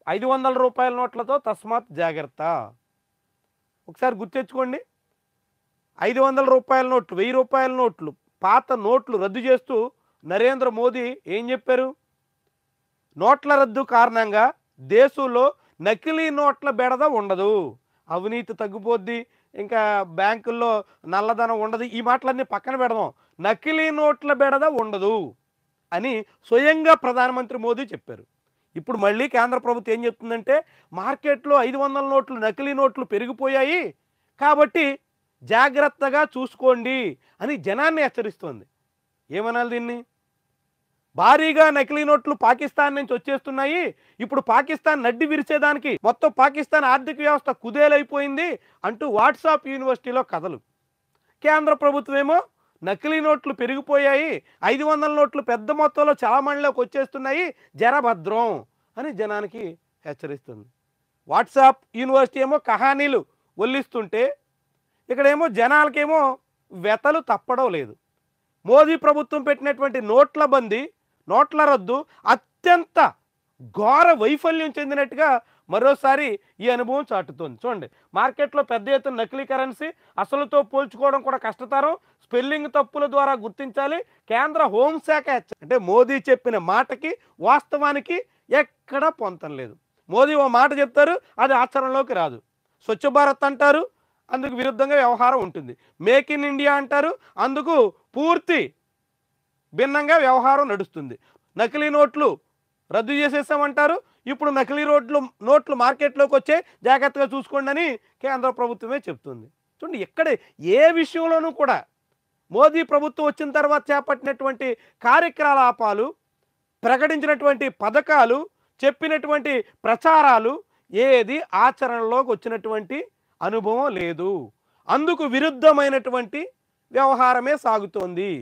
రూ. 500 నోట్లతో తస్మాత్ జాగ్రత్త. ఒకసారి గుర్తెచ్చుకోండి. రూ. 500 నోట్లు, రూ. 1000 నోట్లు, పాత నోట్లు రద్దు చేస్తూ నరేంద్ర మోదీ ఏం చెప్పారు? నోట్ల రద్దు కారణంగా దేశంలో నకిలీ నోట్ల బెడద ఉండదు, అవినీతి తగ్గిపోద్ది, ఇంకా బ్యాంకుల్లో నల్లధనం ఉండదు, ఈ మాటలన్నీ పక్కన పెడదాం. నకిలీ నోట్ల బెడద ఉండదు అని స్వయంగా ప్రధానమంత్రి మోదీ చెప్పారు. ఇప్పుడు మళ్ళీ కేంద్ర ప్రభుత్వం ఏం చెప్తుందంటే మార్కెట్లో 500 నోట్లు నకిలీ నోట్లు పెరిగిపోయాయి కాబట్టి జాగ్రత్తగా చూసుకోండి అని జనాన్ని హెచ్చరిస్తోంది. ఏమనాలి దీన్ని? భారీగా నకిలీ నోట్లు పాకిస్తాన్ నుంచి వచ్చేస్తున్నాయి, ఇప్పుడు పాకిస్తాన్ నడ్డి విరిచేదానికి మొత్తం పాకిస్తాన్ ఆర్థిక వ్యవస్థ కుదేలైపోయింది అంటూ వాట్సాప్ యూనివర్సిటీలో కథలు. కేంద్ర ప్రభుత్వం ఏమో నకిలీ నోట్లు పెరిగిపోయాయి, 500 నోట్లు పెద్ద మొత్తంలో చలామణిలోకి వచ్చేస్తున్నాయి, జరభద్రం అని జనానికి హెచ్చరిస్తుంది. వాట్సాప్ యూనివర్సిటీ ఏమో కహానీలు ఒల్లిస్తుంటే ఇక్కడేమో జనాలకేమో వెతలు తప్పడం లేదు. మోదీ ప్రభుత్వం పెట్టినటువంటి నోట్ల బందీ, నోట్ల రద్దు అత్యంత ఘోర వైఫల్యం చెందినట్టుగా మరోసారి ఈ అనుభవం చాటుతోంది. చూడండి, మార్కెట్లో పెద్ద ఎత్తున నకిలీ కరెన్సీ, అసలుతో పోల్చుకోవడం కూడా కష్టతరం, స్పెల్లింగ్ తప్పుల ద్వారా గుర్తించాలి, కేంద్ర హోంశాఖ అంటే మోదీ చెప్పిన మాటకి వాస్తవానికి ఎక్కడా పొంతం లేదు. మోదీ ఓ మాట చెప్తారు, అది ఆచరణలోకి రాదు. స్వచ్ఛ భారత్ అంటారు, అందుకు విరుద్ధంగా వ్యవహారం ఉంటుంది. మేక్ ఇన్ ఇండియా అంటారు, అందుకు పూర్తి భిన్నంగా వ్యవహారం నడుస్తుంది. నకిలీ నోట్లు రద్దు చేసేసామంటారు, ఇప్పుడు నకిలీ నోట్లు మార్కెట్లోకి వచ్చే జాగ్రత్తగా చూసుకోండి అని కేంద్ర ప్రభుత్వమే చెప్తుంది. చూడండి, ఎక్కడే ఏ విషయంలోనూ కూడా మోదీ ప్రభుత్వం వచ్చిన తర్వాత చేపట్టినటువంటి కార్యకలాపాలు, ప్రకటించినటువంటి పథకాలు, చెప్పినటువంటి ప్రచారాలు ఏది ఆచరణలోకి వచ్చినటువంటి అనుభవం లేదు. అందుకు విరుద్ధమైనటువంటి వ్యవహారమే సాగుతోంది.